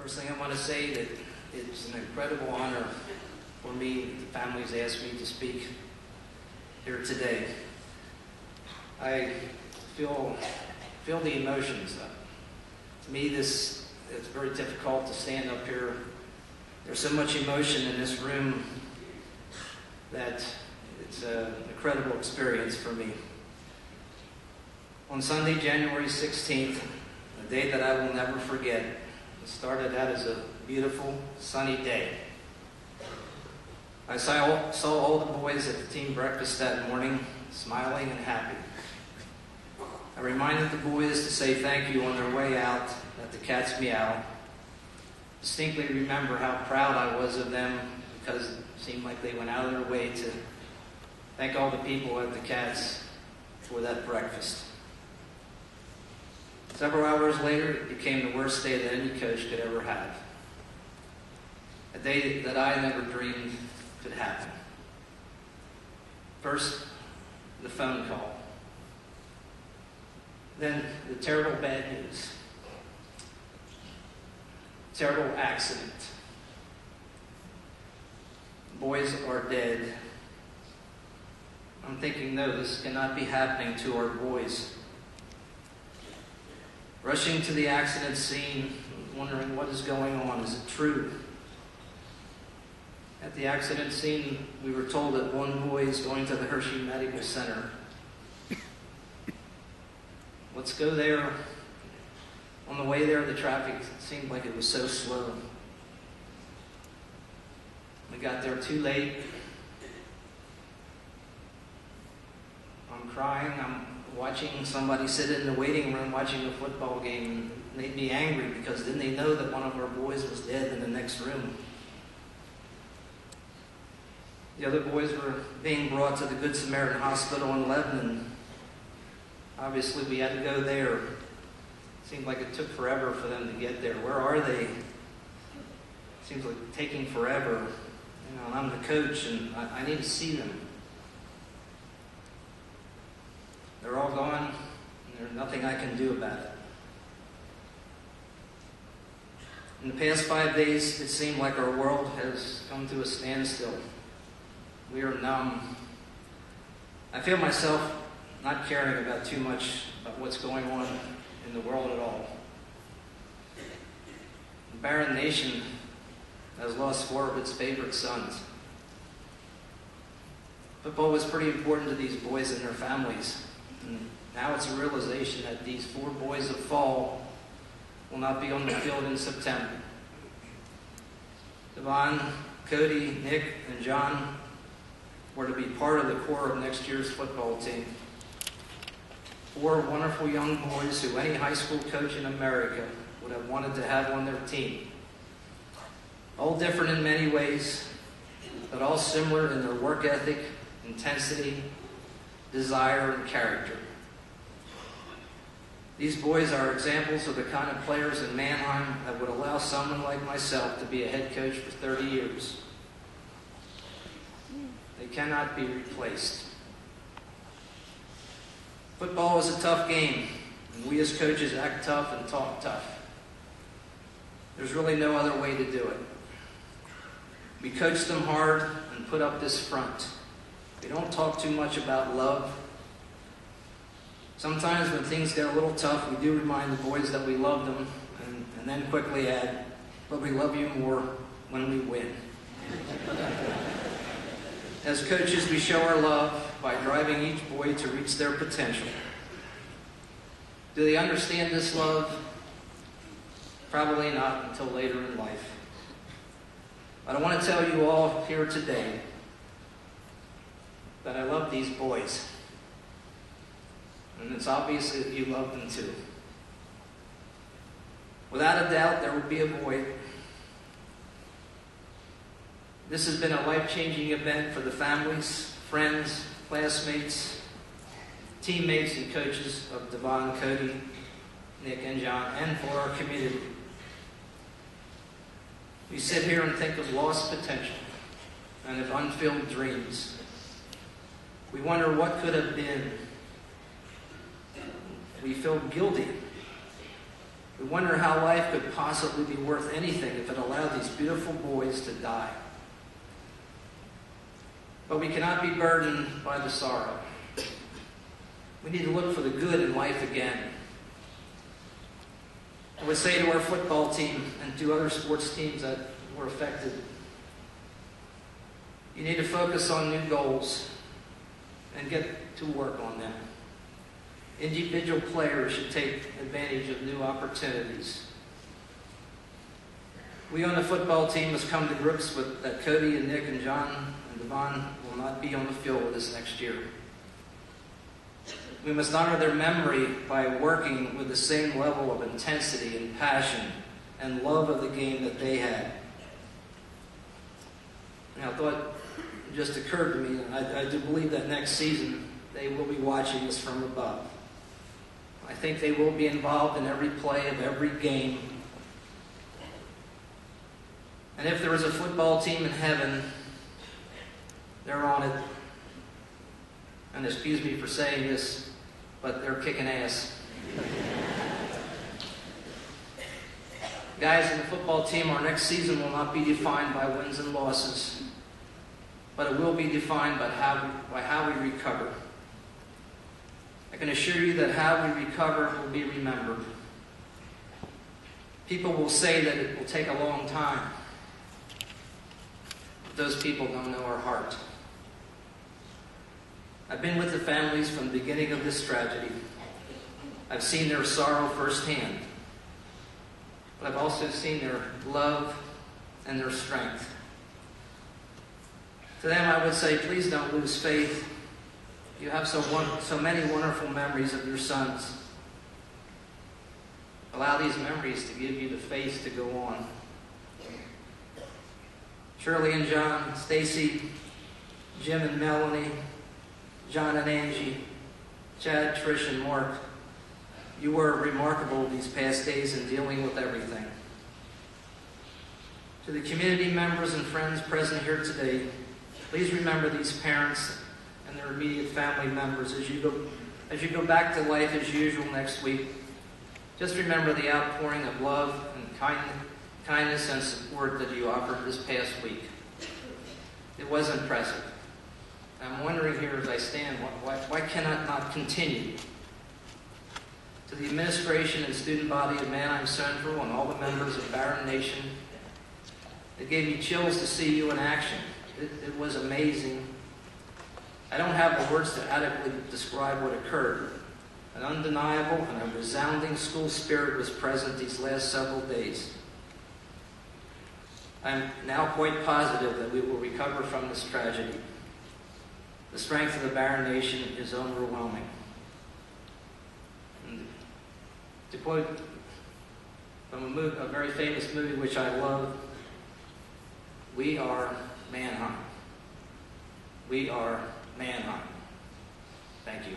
First thing I want to say that it's an incredible honor for me that the family's asked me to speak here today. I feel the emotions. To me, it's very difficult to stand up here. There's so much emotion in this room that it's an incredible experience for me. On Sunday, January 16th, a day that I will never forget, it started out as a beautiful, sunny day. I saw all the boys at the team breakfast that morning, smiling and happy. I reminded the boys to say thank you on their way out at the Cat's Meow. Distinctly remember how proud I was of them because it seemed like they went out of their way to thank all the people at the Cats for that breakfast. Several hours later, it became the worst day that any coach could ever have. A day that I never dreamed could happen. First, the phone call. Then the terrible bad news. Terrible accident. Boys are dead. I'm thinking, no, this cannot be happening to our boys. Rushing to the accident scene, wondering what is going on. Is it true? At the accident scene, we were told that one boy is going to the Hershey Medical Center. Let's go there. On the way there, the traffic seemed like it was so slow. We got there too late. I'm crying. I'm watching somebody sit in the waiting room watching a football game. It made me angry because then they know that one of our boys was dead in the next room. The other boys were being brought to the Good Samaritan Hospital in Lebanon. Obviously, we had to go there. It seemed like it took forever for them to get there. Where are they? It seems like taking forever. And I'm the coach, and I need to see them. They're all gone, and there's nothing I can do about it. In the past 5 days, it seemed like our world has come to a standstill. We are numb. I feel myself not caring about too much about what's going on in the world at all. The barren nation has lost 4 of its favorite sons. Football was pretty important to these boys and their families. And now it's a realization that these 4 boys of fall will not be on the field in September. Devon, Cody, Nick, and John were to be part of the core of next year's football team. 4 wonderful young boys who any high school coach in America would have wanted to have on their team. All different in many ways, but all similar in their work ethic, intensity, desire, and character. These boys are examples of the kind of players in Manheim that would allow someone like myself to be a head coach for 30 years. They cannot be replaced. Football is a tough game, and we as coaches act tough and talk tough. There's really no other way to do it. We coach them hard and put up this front. We don't talk too much about love. Sometimes when things get a little tough, we do remind the boys that we love them, and then quickly add, but we love you more when we win. As coaches, we show our love by driving each boy to reach their potential. Do they understand this love? Probably not until later in life. But I want to tell you all here today that I love these boys. And it's obvious that you love them too. Without a doubt, there will be a void. This has been a life-changing event for the families, friends, classmates, teammates, and coaches of Devon, Cody, Nick, and John, and for our community. We sit here and think of lost potential and of unfilled dreams. We wonder what could have been. We feel guilty We wonder how life could possibly be worth anything if it allowed these beautiful boys to die. But we cannot be burdened by the sorrow. We need to look for the good in life again. I would say to our football team and to other sports teams that were affected, you need to focus on new goals and get to work on them. Individual players should take advantage of new opportunities. We on the football team must come to grips with that Cody and Nick and John and Devon will not be on the field with us next year. We must honor their memory by working with the same level of intensity and passion and love of the game that they had. Now, a thought just occurred to me. I do believe that next season they will be watching us from above. I think they will be involved in every play of every game. And if there is a football team in heaven, they're on it. And excuse me for saying this, but they're kicking ass. Guys, in the football team, our next season will not be defined by wins and losses, but it will be defined by how we recover. I can assure you that how we recover will be remembered. People will say that it will take a long time. But those people don't know our heart. I've been with the families from the beginning of this tragedy. I've seen their sorrow firsthand. But I've also seen their love and their strength. To them, I would say, please don't lose faith. You have so many wonderful memories of your sons. Allow these memories to give you the faith to go on. Shirley and John, Stacy, Jim and Melanie, John and Angie, Chad, Trish, and Mark, you were remarkable these past days in dealing with everything. To the community members and friends present here today, please remember these parents and their immediate family members as you go back to life as usual next week. Just remember the outpouring of love and kindness and support that you offered this past week. It was impressive. I'm wondering here as I stand, why cannot not continue? To the administration and student body of Manheim Central and all the members of Barron Nation, it gave me chills to see you in action. It was amazing. I don't have the words to adequately describe what occurred. An undeniable and a resounding school spirit was present these last several days. I'm now quite positive that we will recover from this tragedy. The strength of the Barron Nation is overwhelming. And to quote from a very famous movie which I love, we are Manheim. We are Manheim. Thank you.